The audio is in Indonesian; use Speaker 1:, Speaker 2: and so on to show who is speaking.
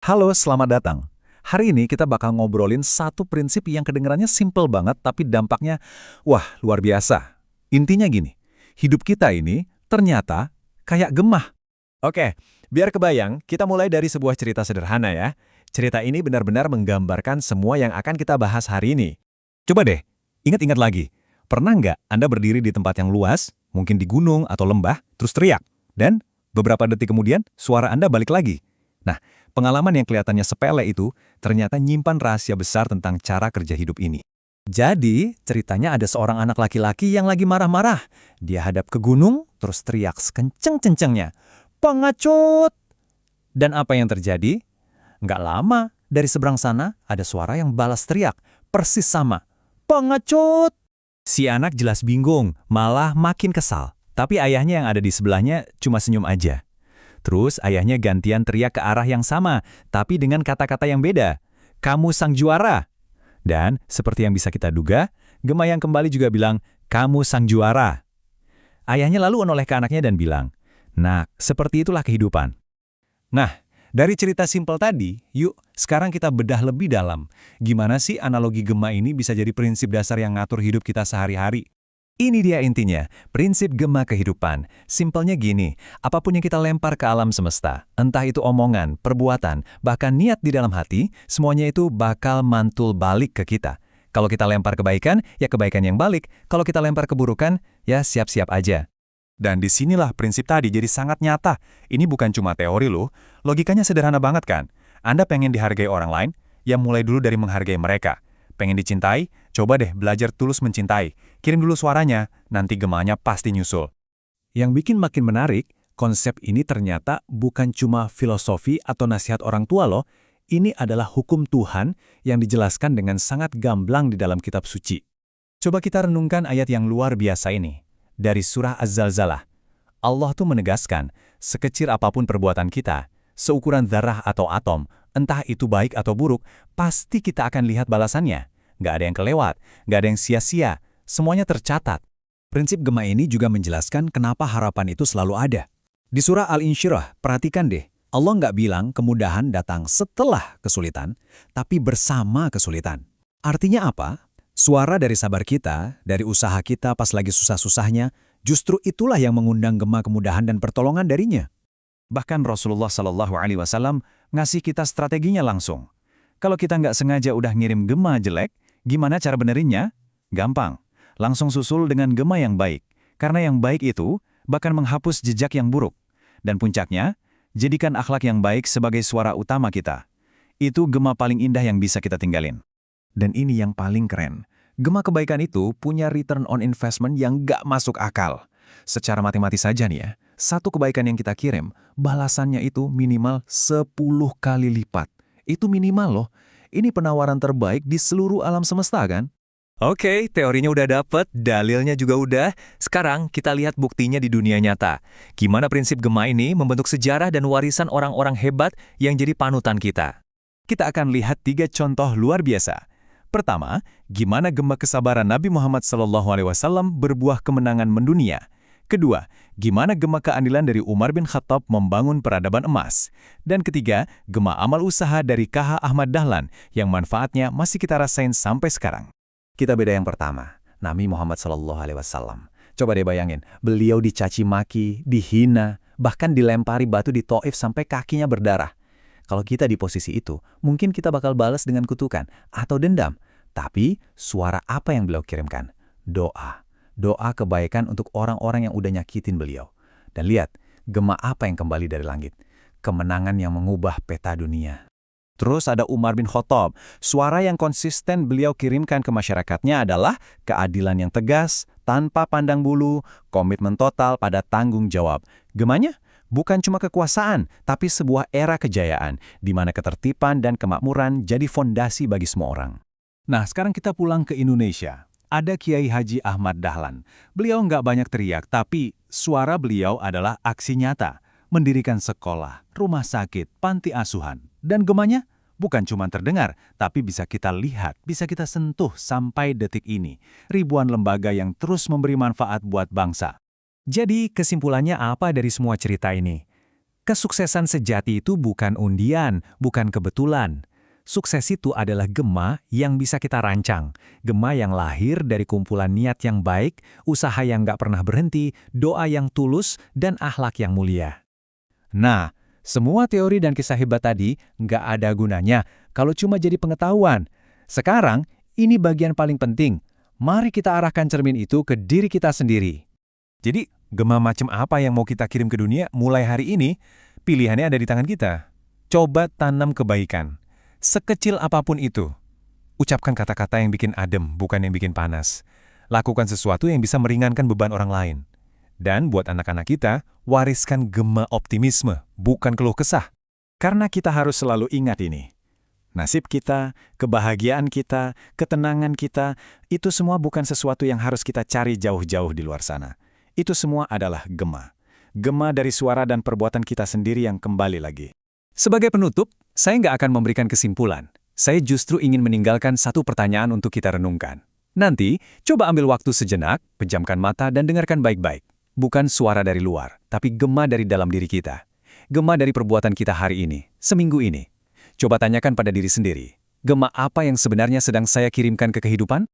Speaker 1: Halo, selamat datang. Hari ini kita bakal ngobrolin satu prinsip yang kedengarannya simple banget tapi dampaknya, wah, luar biasa. Intinya gini, hidup kita ini ternyata kayak gemah.
Speaker 2: Oke, biar kebayang, kita mulai dari sebuah cerita sederhana ya. Cerita ini benar-benar menggambarkan semua yang akan kita bahas hari ini.
Speaker 1: Coba deh, ingat-ingat lagi. Pernah nggak Anda berdiri di tempat yang luas, mungkin di gunung atau lembah, terus teriak? Dan beberapa detik kemudian, suara Anda balik lagi. Nah, pengalaman yang kelihatannya sepele itu ternyata nyimpan rahasia besar tentang cara kerja hidup ini. Jadi, ceritanya ada seorang anak laki-laki yang lagi marah-marah. Dia hadap ke gunung, terus teriak sekenceng-kencengnya. Pengecut! Dan apa yang terjadi? Nggak lama, dari seberang sana ada suara yang balas teriak. Persis sama. Pengecut! Si anak jelas bingung, malah makin kesal. Tapi ayahnya yang ada di sebelahnya cuma senyum aja. Terus ayahnya gantian teriak ke arah yang sama, tapi dengan kata-kata yang beda. Kamu sang juara. Dan seperti yang bisa kita duga, Gema yang kembali juga bilang, kamu sang juara. Ayahnya lalu menoleh ke anaknya dan bilang, "Nak, seperti itulah kehidupan." Nah, dari cerita simpel tadi, yuk sekarang kita bedah lebih dalam. Gimana sih analogi Gema ini bisa jadi prinsip dasar yang ngatur hidup kita sehari-hari? Ini dia intinya, prinsip gema kehidupan. Simpelnya gini, apapun yang kita lempar ke alam semesta, entah itu omongan, perbuatan, bahkan niat di dalam hati, semuanya itu bakal mantul balik ke kita. Kalau kita lempar kebaikan, ya kebaikan yang balik. Kalau kita lempar keburukan, ya siap-siap aja. Dan disinilah prinsip tadi jadi sangat nyata. Ini bukan cuma teori loh, logikanya sederhana banget kan? Anda pengen dihargai orang lain, ya mulai dulu dari menghargai mereka. Pengen dicintai? Coba deh belajar tulus mencintai. Kirim dulu suaranya, nanti gemanya pasti nyusul. Yang bikin makin menarik, konsep ini ternyata bukan cuma filosofi atau nasihat orang tua loh. Ini adalah hukum Tuhan yang dijelaskan dengan sangat gamblang di dalam kitab suci. Coba kita renungkan ayat yang luar biasa ini. Dari surah Az-Zalzalah. Allah tuh menegaskan, sekecil apapun perbuatan kita, seukuran zarah atau atom, entah itu baik atau buruk, pasti kita akan lihat balasannya. Nggak ada yang kelewat, nggak ada yang sia-sia, semuanya tercatat. Prinsip Gema ini juga menjelaskan kenapa harapan itu selalu ada. Di surah Al-Insyirah, perhatikan deh, Allah nggak bilang kemudahan datang setelah kesulitan, tapi bersama kesulitan. Artinya apa? Suara dari sabar kita, dari usaha kita pas lagi susah-susahnya, justru itulah yang mengundang Gema kemudahan dan pertolongan darinya. Bahkan Rasulullah SAW ngasih kita strateginya langsung. Kalau kita nggak sengaja udah ngirim Gema jelek, gimana cara benerinnya? Gampang. Langsung susul dengan Gema yang baik. Karena yang baik itu bahkan menghapus jejak yang buruk. Dan puncaknya, jadikan akhlak yang baik sebagai suara utama kita. Itu Gema paling indah yang bisa kita tinggalin. Dan ini yang paling keren. Gema kebaikan itu punya return on investment yang nggak masuk akal. Secara matematis saja nih ya, satu kebaikan yang kita kirim, balasannya itu minimal 10 kali lipat. Itu minimal loh. Ini penawaran terbaik di seluruh alam semesta kan? Oke, teorinya udah dapet, dalilnya juga udah. Sekarang kita lihat buktinya di dunia nyata. Gimana prinsip Gema ini membentuk sejarah dan warisan orang-orang hebat yang jadi panutan kita. Kita akan lihat 3 contoh luar biasa. Pertama, gimana Gema kesabaran Nabi Muhammad SAW berbuah kemenangan mendunia. Kedua, gimana Gema keadilan dari Umar bin Khattab membangun peradaban emas. Dan ketiga, Gema amal usaha dari KH Ahmad Dahlan yang manfaatnya masih kita rasain sampai sekarang. Kita beda yang pertama, Nabi Muhammad SAW. Coba deh bayangin, beliau dicaci maki, dihina, bahkan dilempari batu di Taif sampai kakinya berdarah. Kalau kita di posisi itu, mungkin kita bakal balas dengan kutukan atau dendam. Tapi suara apa yang beliau kirimkan? Doa. Doa kebaikan untuk orang-orang yang udah nyakitin beliau. Dan lihat, Gema apa yang kembali dari langit? Kemenangan yang mengubah peta dunia. Terus ada Umar bin Khattab. Suara yang konsisten beliau kirimkan ke masyarakatnya adalah keadilan yang tegas, tanpa pandang bulu, komitmen total pada tanggung jawab. Gemanya? Bukan cuma kekuasaan, tapi sebuah era kejayaan, di mana ketertiban dan kemakmuran jadi fondasi bagi semua orang. Nah, sekarang kita pulang ke Indonesia. Ada Kiai Haji Ahmad Dahlan. Beliau nggak banyak teriak, tapi suara beliau adalah aksi nyata. Mendirikan sekolah, rumah sakit, panti asuhan. Dan gemanya bukan cuma terdengar, tapi bisa kita lihat, bisa kita sentuh sampai detik ini. Ribuan lembaga yang terus memberi manfaat buat bangsa. Jadi kesimpulannya apa dari semua cerita ini? Kesuksesan sejati itu bukan undian, bukan kebetulan. Sukses itu adalah gema yang bisa kita rancang. Gema yang lahir dari kumpulan niat yang baik, usaha yang nggak pernah berhenti, doa yang tulus, dan akhlak yang mulia. Nah, semua teori dan kisah hebat tadi nggak ada gunanya kalau cuma jadi pengetahuan. Sekarang, ini bagian paling penting. Mari kita arahkan cermin itu ke diri kita sendiri. Jadi, gema macam apa yang mau kita kirim ke dunia mulai hari ini? Pilihannya ada di tangan kita. Coba tanam kebaikan. Sekecil apapun itu. Ucapkan kata-kata yang bikin adem, bukan yang bikin panas. Lakukan sesuatu yang bisa meringankan beban orang lain. Dan buat anak-anak kita, wariskan gema optimisme, bukan keluh kesah.
Speaker 2: Karena kita harus selalu ingat ini. Nasib kita, kebahagiaan kita, ketenangan kita, itu semua bukan sesuatu yang harus kita cari jauh-jauh di luar sana. Itu semua adalah gema. Gema dari suara dan perbuatan kita sendiri yang kembali lagi.
Speaker 1: Sebagai penutup, saya nggak akan memberikan kesimpulan. Saya justru ingin meninggalkan satu pertanyaan untuk kita renungkan. Nanti, coba ambil waktu sejenak, pejamkan mata dan dengarkan baik-baik. Bukan suara dari luar, tapi gema dari dalam diri kita. Gema dari perbuatan kita hari ini, seminggu ini. Coba tanyakan pada diri sendiri, gema apa yang sebenarnya sedang saya kirimkan ke kehidupan?